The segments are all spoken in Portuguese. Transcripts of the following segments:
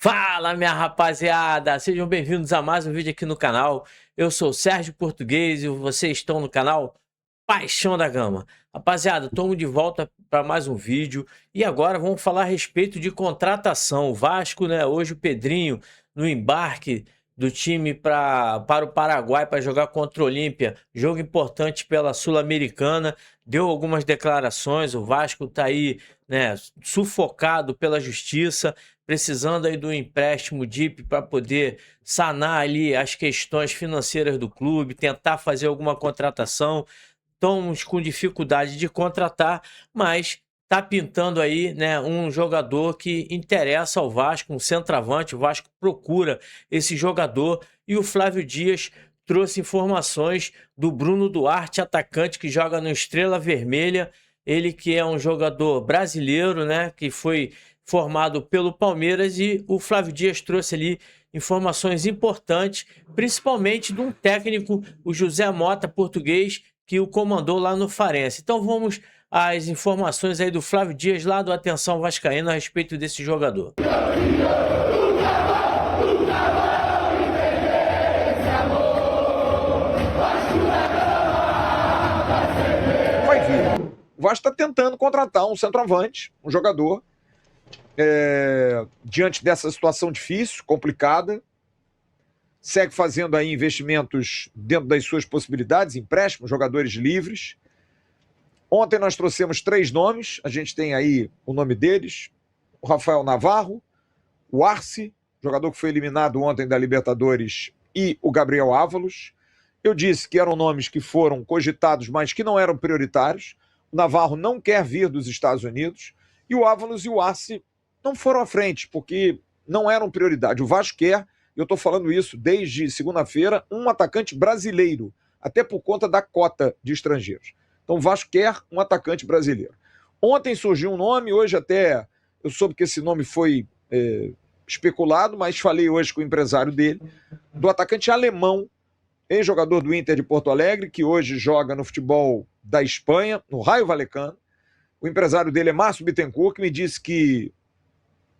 Fala, minha rapaziada! Sejam bem-vindos a mais um vídeo aqui no canal. Eu sou o Sérgio Português e vocês estão no canal Paixão da Gama. Rapaziada, estamos de volta para mais um vídeo e agora vamos falar a respeito de contratação. O Vasco, né? Hoje o Pedrinho no embarque do time para o Paraguai para jogar contra o Olímpia, jogo importante pela Sul-Americana, deu algumas declarações. O Vasco está aí, né, sufocado pela justiça, precisando aí do empréstimo DIP para poder sanar ali as questões financeiras do clube, tentar fazer alguma contratação. Estamos com dificuldade de contratar, mas tá pintando aí, né, um jogador que interessa ao Vasco, um centroavante. O Vasco procura esse jogador e o Flávio Dias trouxe informações do Bruno Duarte, atacante que joga no Estrela Vermelha. Ele que é um jogador brasileiro, né, que foi formado pelo Palmeiras, e o Flávio Dias trouxe ali informações importantes, principalmente de um técnico, o José Mota, português, que o comandou lá no Farense. Então vamos às informações aí do Flávio Dias, lá do Atenção Vascaíno, a respeito desse jogador. Vai vir. O Vasco está tentando contratar um centroavante, um jogador, diante dessa situação difícil, complicada. Segue fazendo aí investimentos dentro das suas possibilidades, empréstimos, jogadores livres. Ontem nós trouxemos 3 nomes, a gente tem aí o nome deles: o Rafael Navarro, o Arce, jogador que foi eliminado ontem da Libertadores, e o Gabriel Ávalos. Eu disse que eram nomes que foram cogitados, mas que não eram prioritários. O Navarro não quer vir dos Estados Unidos, e o Ávalos e o Arce não foram à frente, porque não eram prioridade. O Vasco quer, eu estou falando isso desde segunda-feira, um atacante brasileiro, até por conta da cota de estrangeiros. Então o Vasco quer um atacante brasileiro. Ontem surgiu um nome, hoje até eu soube que esse nome foi especulado, mas falei hoje com o empresário dele, do atacante alemão, ex-jogador do Inter de Porto Alegre, que hoje joga no futebol da Espanha, no Raio Vallecano. O empresário dele é Márcio Bittencourt, que me disse que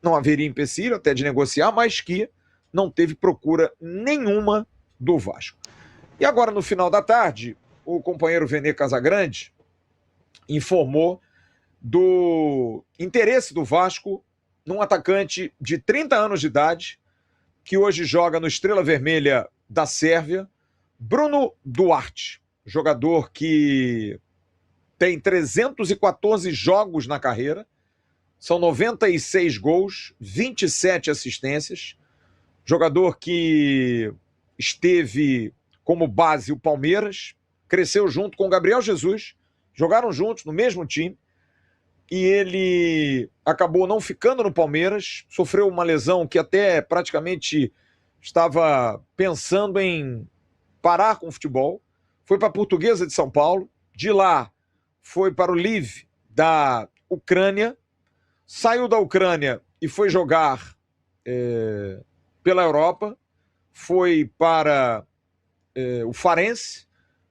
não haveria empecilho até de negociar, mas que não teve procura nenhuma do Vasco. E agora, no final da tarde, o companheiro Vene Casagrande informou do interesse do Vasco num atacante de 30 anos de idade, que hoje joga no Estrela Vermelha da Sérvia, Bruno Duarte, jogador que tem 314 jogos na carreira, são 96 gols, 27 assistências, jogador que esteve como base o Palmeiras, cresceu junto com o Gabriel Jesus, jogaram juntos no mesmo time, e ele acabou não ficando no Palmeiras, sofreu uma lesão que até praticamente estava pensando em parar com o futebol, foi para a Portuguesa de São Paulo, de lá foi para o Lviv da Ucrânia, saiu da Ucrânia e foi jogar pela Europa, foi para o Farense,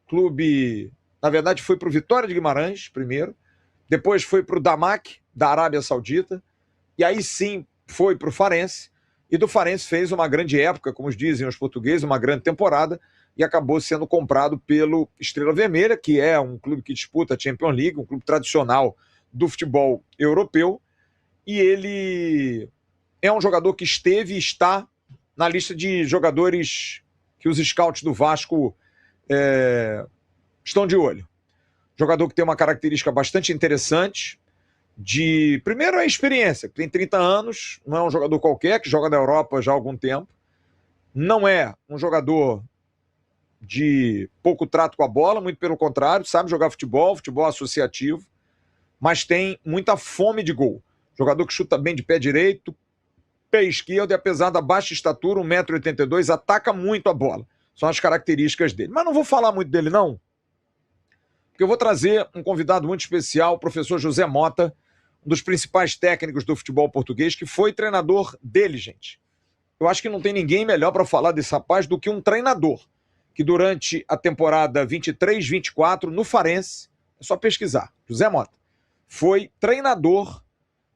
clube, na verdade foi para o Vitória de Guimarães primeiro, depois foi para o Damak, da Arábia Saudita, e aí sim foi para o Farense, e do Farense fez uma grande época, como dizem os portugueses, uma grande temporada, e acabou sendo comprado pelo Estrela Vermelha, que é um clube que disputa a Champions League, um clube tradicional do futebol europeu, e ele é um jogador que esteve e está na lista de jogadores que os scouts do Vasco estão de olho. Jogador que tem uma característica bastante interessante, primeiro a experiência, que tem 30 anos, não é um jogador qualquer, que joga na Europa já há algum tempo, não é um jogador de pouco trato com a bola, muito pelo contrário, sabe jogar futebol associativo, mas tem muita fome de gol. Jogador que chuta bem de pé direito, pé esquerdo, e apesar da baixa estatura, 1,82 m, ataca muito a bola. São as características dele. Mas não vou falar muito dele, não, porque eu vou trazer um convidado muito especial, o professor José Mota, um dos principais técnicos do futebol português, que foi treinador dele, gente. Eu acho que não tem ninguém melhor para falar desse rapaz do que um treinador, que durante a temporada 23-24, no Farense, é só pesquisar, José Mota, foi treinador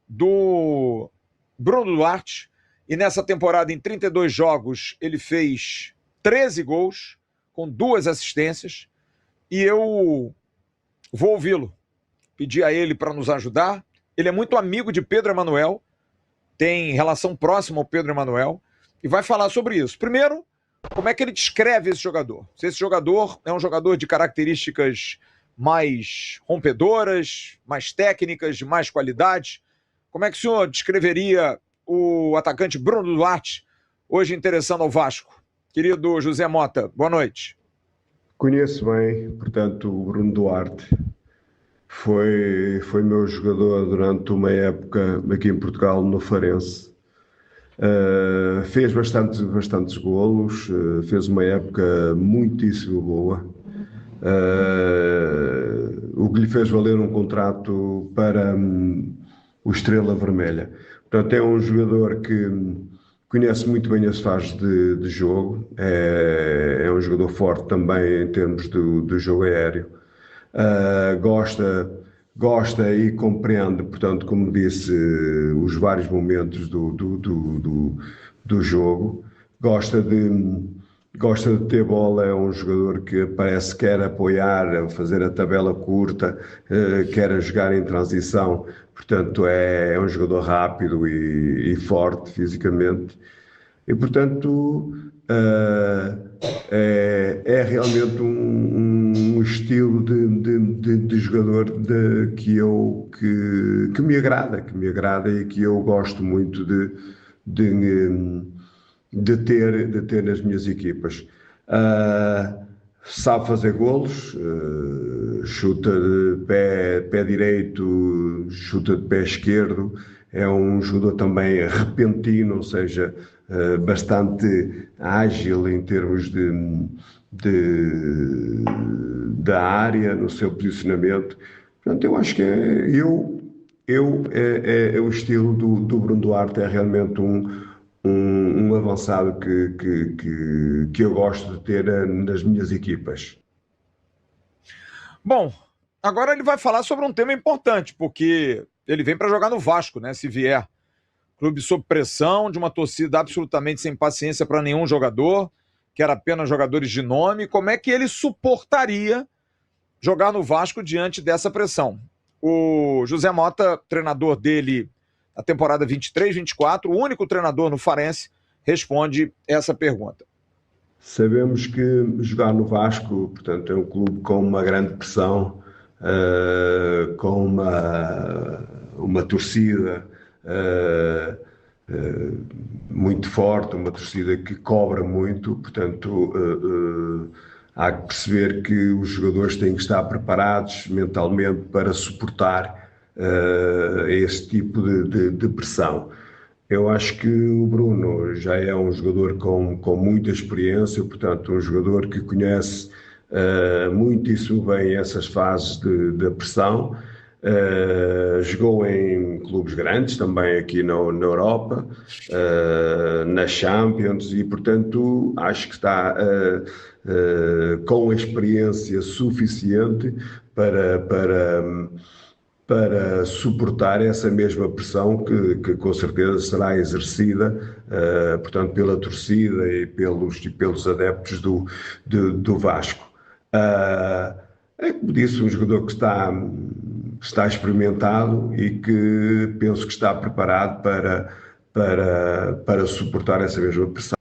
do Bruno Duarte, e nessa temporada, em 32 jogos, ele fez 13 gols, com 2 assistências, e eu vou ouvi-lo, pedir a ele para nos ajudar. Ele é muito amigo de Pedro Emanuel, tem relação próxima ao Pedro Emanuel, e vai falar sobre isso. Primeiro, como é que ele descreve esse jogador? Se esse jogador é um jogador de características mais rompedoras, mais técnicas, de mais qualidade. Como é que o senhor descreveria o atacante Bruno Duarte, hoje interessando ao Vasco? Querido José Mota, boa noite. Conheço bem, portanto, o Bruno Duarte. Foi meu jogador durante uma época aqui em Portugal, no Farense. Fez bastantes golos, fez uma época muitíssimo boa, o que lhe fez valer um contrato para o Estrela Vermelha. Portanto, é um jogador que conhece muito bem as fases de jogo, é um jogador forte também em termos do jogo aéreo, gosta e compreende, portanto, como disse, os vários momentos do jogo, gosta de ter bola, é um jogador que parece que quer apoiar, fazer a tabela curta, quer jogar em transição, portanto é um jogador rápido e forte fisicamente, e portanto é realmente um estilo de jogador que me agrada e que eu gosto muito de ter nas minhas equipas. Sabe fazer golos, chuta de pé direito, chuta de pé esquerdo, é um jogador também repentino, ou seja, bastante ágil em termos da área, no seu posicionamento. Portanto, eu acho que é o estilo do Bruno Duarte, é realmente um avançado que eu gosto de ter nas minhas equipas. Bom, agora ele vai falar sobre um tema importante, porque ele vem para jogar no Vasco, né? Se vier. Clube sob pressão, de uma torcida absolutamente sem paciência para nenhum jogador, que era apenas jogadores de nome. Como é que ele suportaria jogar no Vasco diante dessa pressão? O José Mota, treinador dele na temporada 23-24, o único treinador no Farense, responde essa pergunta. Sabemos que jogar no Vasco, portanto, é um clube com uma grande pressão, com uma torcida muito forte, uma torcida que cobra muito, portanto há que perceber que os jogadores têm que estar preparados mentalmente para suportar esse tipo de pressão. Eu acho que o Bruno já é um jogador com muita experiência, portanto um jogador que conhece muitíssimo bem essas fases da pressão. Jogou em clubes grandes também aqui na Europa, na Champions, e portanto acho que está com a experiência suficiente para suportar essa mesma pressão que com certeza será exercida, portanto, pela torcida e pelos adeptos do Vasco. É como disse, um jogador que está experimentado e que penso que está preparado para suportar essa mesma pressão.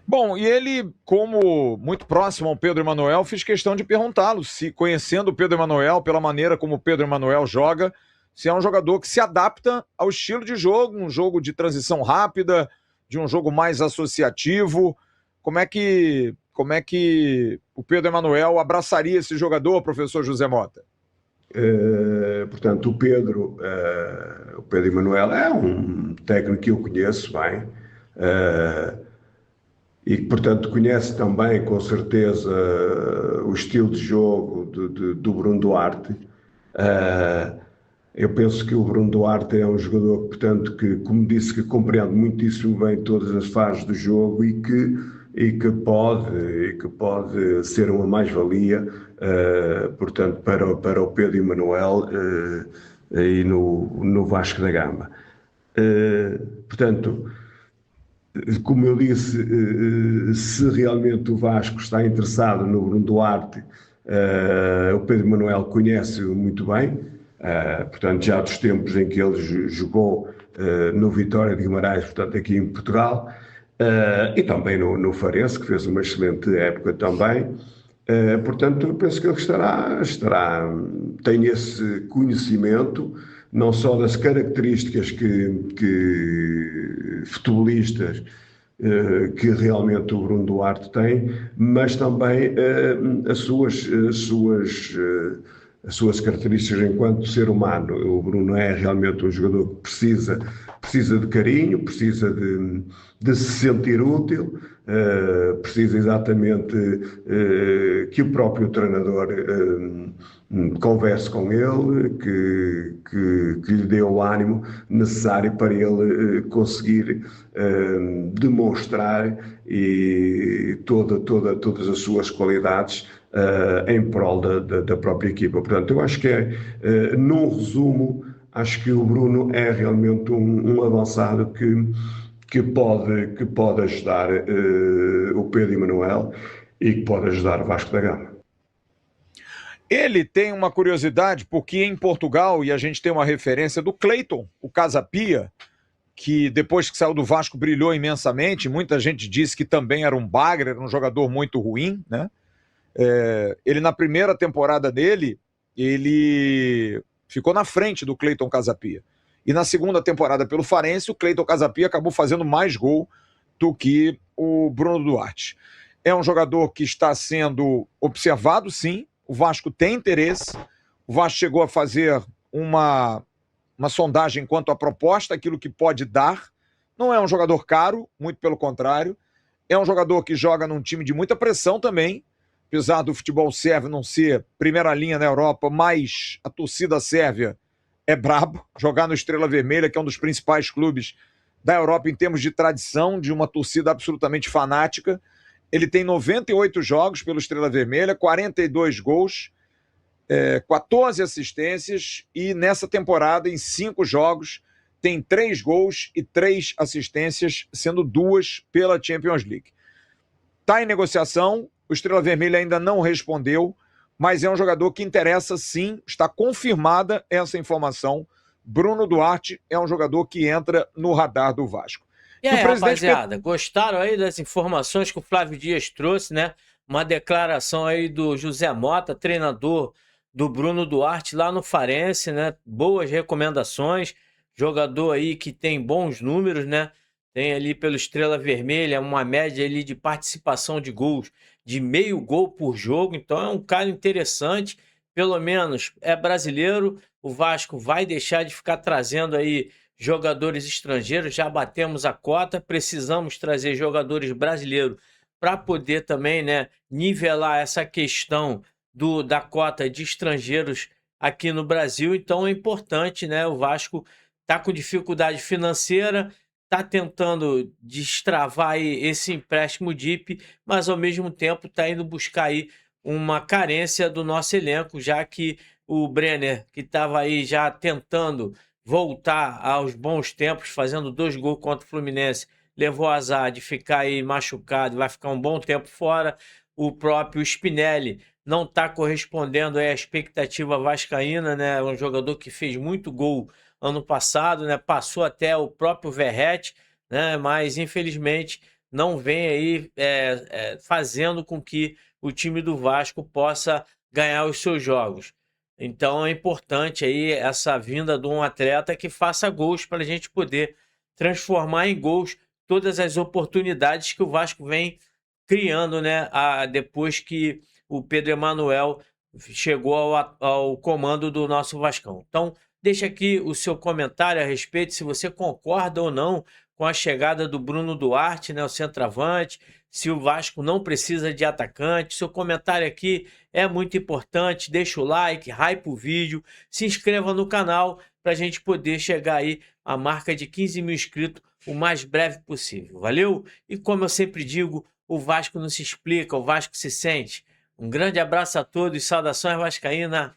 Bom, e ele, como muito próximo ao Pedro Emanuel, fiz questão de perguntá-lo se, conhecendo o Pedro Emanuel, pela maneira como o Pedro Emanuel joga, se é um jogador que se adapta ao estilo de jogo, um jogo de transição rápida, de um jogo mais associativo. Como é que o Pedro Emanuel abraçaria esse jogador, professor José Mota? Portanto, o Pedro Emanuel é um técnico que eu conheço bem, e que, portanto, conhece também, com certeza, o estilo de jogo do Bruno Duarte. Eu penso que o Bruno Duarte é um jogador, portanto, que, como disse, que compreende muitíssimo bem todas as fases do jogo e que pode ser uma mais-valia, portanto, para o Pedro Emanuel e no Vasco da Gama. Portanto, como eu disse, se realmente o Vasco está interessado no Bruno Duarte, o Pedro Manuel conhece-o muito bem, portanto, já dos tempos em que ele jogou no Vitória de Guimarães, portanto, aqui em Portugal, e também no Farense, que fez uma excelente época também. Portanto, eu penso que ele tem esse conhecimento, não só das características que futebolistas que realmente o Bruno Duarte tem, mas também as suas características enquanto ser humano. O Bruno é realmente um jogador que precisa de carinho, precisa de se sentir útil, precisa exatamente que o próprio treinador converse com ele, que lhe dê o ânimo necessário para ele conseguir demonstrar todas as suas qualidades em prol da própria equipa. Portanto, eu acho que num resumo, acho que o Bruno é realmente um avançado que pode ajudar o Pedro Emanuel e que pode ajudar o Vasco da Gama. Ele tem uma curiosidade, porque em Portugal, e a gente tem uma referência do Cleiton, o Casapia, que depois que saiu do Vasco brilhou imensamente, muita gente disse que também era um bagre, era um jogador muito ruim, né? Ele na primeira temporada dele, ele ficou na frente do Cleiton Casapia. E na segunda temporada pelo Farense, o Cleiton Casapia acabou fazendo mais gol do que o Bruno Duarte. É um jogador que está sendo observado, sim. O Vasco tem interesse. O Vasco chegou a fazer uma sondagem quanto à proposta, aquilo que pode dar. Não é um jogador caro, muito pelo contrário. É um jogador que joga num time de muita pressão também, apesar do futebol sérvio não ser primeira linha na Europa, mas a torcida sérvia é brabo. Jogar no Estrela Vermelha, que é um dos principais clubes da Europa em termos de tradição, de uma torcida absolutamente fanática. Ele tem 98 jogos pelo Estrela Vermelha, 42 gols, 14 assistências, e nessa temporada, em 5 jogos, tem 3 gols e 3 assistências, sendo 2 pela Champions League. Está em negociação, o Estrela Vermelha ainda não respondeu, mas é um jogador que interessa sim, está confirmada essa informação. Bruno Duarte é um jogador que entra no radar do Vasco. E aí, rapaziada, gostaram aí das informações que o Flávio Dias trouxe, né? Uma declaração aí do José Mota, treinador do Bruno Duarte lá no Farense, né? Boas recomendações, jogador aí que tem bons números, né? Tem ali pelo Estrela Vermelha uma média ali de participação de gols de meio gol por jogo, então é um cara interessante, pelo menos é brasileiro. O Vasco vai deixar de ficar trazendo aí jogadores estrangeiros, já batemos a cota, precisamos trazer jogadores brasileiros para poder também, né, nivelar essa questão da cota de estrangeiros aqui no Brasil. Então é importante, né? O Vasco está com dificuldade financeira, está tentando destravar aí esse empréstimo DIP, mas ao mesmo tempo está indo buscar aí uma carência do nosso elenco, já que o Brenner, que estava aí já tentando voltar aos bons tempos, fazendo 2 gols contra o Fluminense, levou azar de ficar aí machucado, vai ficar um bom tempo fora. O próprio Spinelli não está correspondendo à expectativa vascaína, né? Um jogador que fez muito gol ano passado, né? Passou até o próprio Verratti, né? Mas infelizmente não vem aí fazendo com que o time do Vasco possa ganhar os seus jogos. Então é importante aí essa vinda de um atleta que faça gols para a gente poder transformar em gols todas as oportunidades que o Vasco vem criando, né? Depois que o Pedro Emanuel chegou ao comando do nosso Vascão. Então, deixa aqui o seu comentário a respeito, se você concorda ou não com a chegada do Bruno Duarte, né, o centroavante, se o Vasco não precisa de atacante. Seu comentário aqui é muito importante. Deixa o like, hype o vídeo, se inscreva no canal para a gente poder chegar aí à marca de 15 mil inscritos o mais breve possível. Valeu? E como eu sempre digo, o Vasco não se explica, o Vasco se sente. Um grande abraço a todos, saudações vascaína.